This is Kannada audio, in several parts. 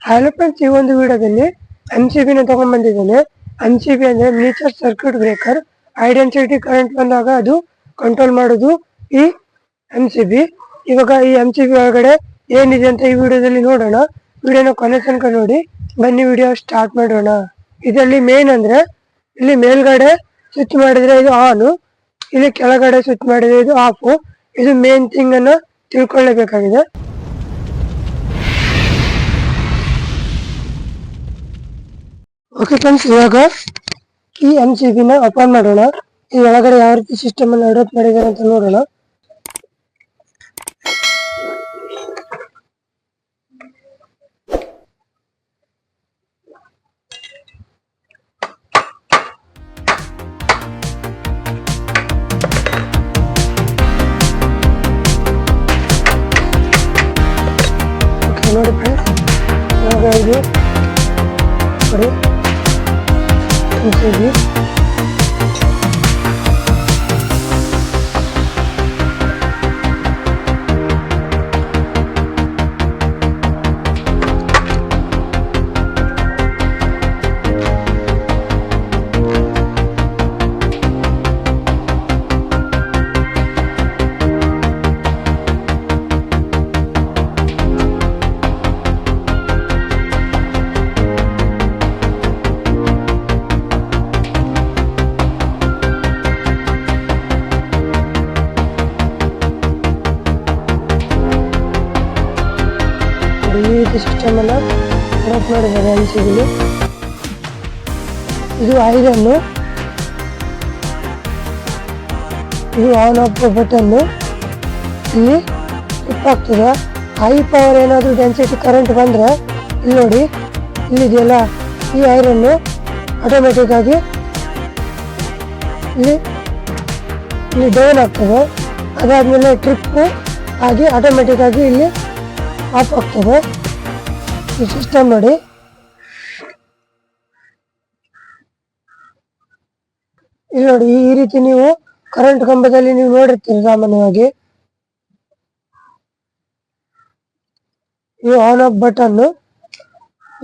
ಹಲೋ ಫ್ರೆಂಡ್ಸ್, ಈ ಒಂದು ವಿಡಿಯೋದಲ್ಲಿ MCB ನ ತಗೊಂಡ್ ಬಂದಿದ್ದೇನೆ. MCB ಅಂದ್ರೆ miniature circuit breaker. Identity current ಬಂದಾಗ ಅದು ಕಂಟ್ರೋಲ್ ಮಾಡೋದು ಈ MCB. ಇವಾಗ ಈ MCB ಒಳಗಡೆ ಏನಿದೆ ಅಂತ ಈ ವಿಡಿಯೋದಲ್ಲಿ ನೋಡೋಣ. ವಿಡಿಯೋನ ಕೊನೆ ತನಕ ನೋಡಿ. ಬನ್ನಿ ವಿಡಿಯೋ ಸ್ಟಾರ್ಟ್ ಮಾಡೋಣ. ಇದರಲ್ಲಿ ಮೇನ್ ಅಂದ್ರೆ ಇಲ್ಲಿ ಮೇಲ್ಗಡೆ ಸ್ವಿಚ್ ಮಾಡಿದ್ರೆ ಇದು ಆನ್, ಇಲ್ಲಿ ಕೆಳಗಡೆ ಸ್ವಿಚ್ ಮಾಡಿದ್ರೆ ಇದು ಆಫ್. ಇದು ಮೇನ್ ಥಿಂಗ್ ಅನ್ನ ತಿಳ್ಕೊಳ್ಳೇಬೇಕಾಗಿದೆ. ಓಕೆ ಫ್ರೆಂಡ್ಸ್, ಇವಾಗ ಈ MCB ನ ಓಪನ್ ಮಾಡೋಣ. ಈ ಒಳಗಡೆ ಯಾವ ರೀತಿ ಸಿಸ್ಟಮ್ ಅನ್ನು ಅಡಾಪ್ಟ್ ಮಾಡಿದ್ದಾರೆ ಅಂತ ನೋಡೋಣ. ನೋಡಿ ಫ್ರೆಂಡ್ಸ್, ಇವಾಗ ಇದು ನೋಡಿ MCB. ಈ ರೀತಿ ಸಿಸ್ಟಮ್ ಅನ್ನ ಅಡಾಪ್ಟ್ ಮಾಡಿದ್ದಾರೆ MCB. ಇದು ಐರನ್, ಇದು ಆನ್ ಆಫ್ ಬಟನ್. ಇಲ್ಲಿ ಸ್ವಿಚ್ ಆಗ್ತದೆ. ಹೈ ಪವರ್ ಏನಾದರೂ ಡೆನ್ಸಿಟಿ ಕರೆಂಟ್ ಬಂದ್ರೆ ಇಲ್ಲಿ ನೋಡಿ, ಇಲ್ಲಿದೆಯಲ್ಲ ಈ ಐರನ್ ಆಟೋಮೆಟಿಕ್ ಆಗಿ ಇಲ್ಲಿ ಡೌನ್ ಆಗ್ತದೆ. ಅದಾದ್ಮೇಲೆ ಟ್ರಿಪ್ ಆಗಿ ಆಟೋಮೆಟಿಕ್ ಆಗಿ ಇಲ್ಲಿ ಆಫ್ ಆಗ್ತದೆ. ಈ ಸಿಸ್ಟಮ್ ನೋಡಿ. ಇಲ್ಲಿ ನೋಡಿ, ಈ ರೀತಿ ನೀವು ಕರೆಂಟ್ ಕಂಬದಲ್ಲಿ ನೀವು ನೋಡಿರ್ತೀರಿ ಸಾಮಾನ್ಯವಾಗಿ. ಇದು ಆನ್ ಆಫ್ ಬಟನ್.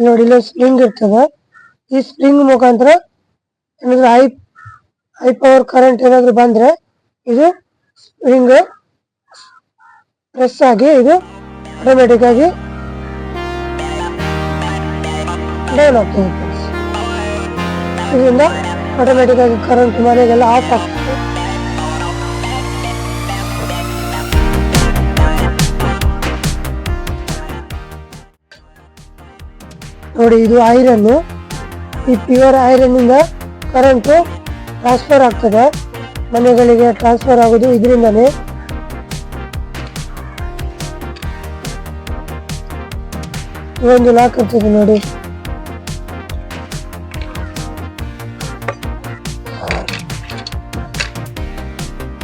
ನೋಡಿ, ಇಲ್ಲಿ ಸ್ಪ್ರಿಂಗ್ ಇರ್ತದೆ. ಈ ಸ್ಪ್ರಿಂಗ್ ಮುಖಾಂತರ ಏನಾದ್ರು ಹೈ ಪವರ್ ಕರೆಂಟ್ ಏನಾದ್ರು ಬಂದ್ರೆ ಇದು ಸ್ಪ್ರಿಂಗ್ ಪ್ರೆಸ್ ಆಗಿ ಇದು ಆಟೋಮೆಟಿಕ್ ಆಗಿ ಡೌನ್ ಆಗ್ತದೆ. ಇದರಿಂದ ಆಟೋಮೆಟಿಕ್ ಆಗಿ ಕರೆಂಟ್ ಮನೆಗೆಲ್ಲ ಆಫ್ ಆಗ್ತದೆ. ನೋಡಿ, ಇದು ಐರನ್. ಈ ಪ್ಯೂರ್ ಐರನ್ ಇಂದ ಕರೆಂಟ್ ಟ್ರಾನ್ಸ್ಫರ್ ಆಗ್ತದೆ, ಮನೆಗಳಿಗೆ ಟ್ರಾನ್ಸ್ಫರ್ ಆಗೋದು ಇದರಿಂದಾನೆ. ಒಂದು ಲಾಕ್ ಇರ್ತದೆ ನೋಡಿ.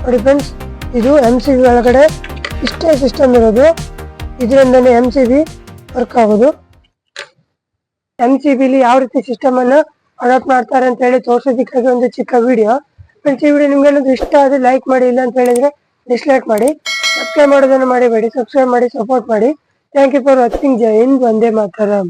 ನೋಡಿ ಫ್ರೆಂಡ್ಸ್, ಇದು MCB ಒಳಗಡೆ ಇಷ್ಟೇ ಸಿಸ್ಟಮ್ ಇರೋದು. ಇದರಿಂದನೇ MCB ವರ್ಕ್ ಆಗೋದು. MCB ಯಾವ ರೀತಿ ಸಿಸ್ಟಮ್ ಅನ್ನ ಅಡಾಪ್ಟ್ ಮಾಡ್ತಾರೆ ಅಂತ ಹೇಳಿ ತೋರಿಸೋದಕ್ಕಾಗಿ ಒಂದು ಚಿಕ್ಕ ವಿಡಿಯೋ. ಫ್ರೆಂಡ್ಸ್, ಈ ವಿಡಿಯೋ ನಿಮ್ಗೆ ಏನಾದ್ರು ಇಷ್ಟ ಆದ್ರೆ ಲೈಕ್ ಮಾಡಿ, ಇಲ್ಲ ಅಂತ ಹೇಳಿದ್ರೆ ಡಿಸ್ಲೈಕ್ ಮಾಡಿ. ಸಬ್ಸ್ಕ್ರೈಬ್ ಮಾಡೋದನ್ನು ಮರಿಬೇಡಿ. ಸಬ್ಸ್ಕ್ರೈಬ್ ಮಾಡಿ, ಸಪೋರ್ಟ್ ಮಾಡಿ. Thank you for watching. ಜೈ ಹಿಂದ್, ವಂದೇ ಮಾತರಂ.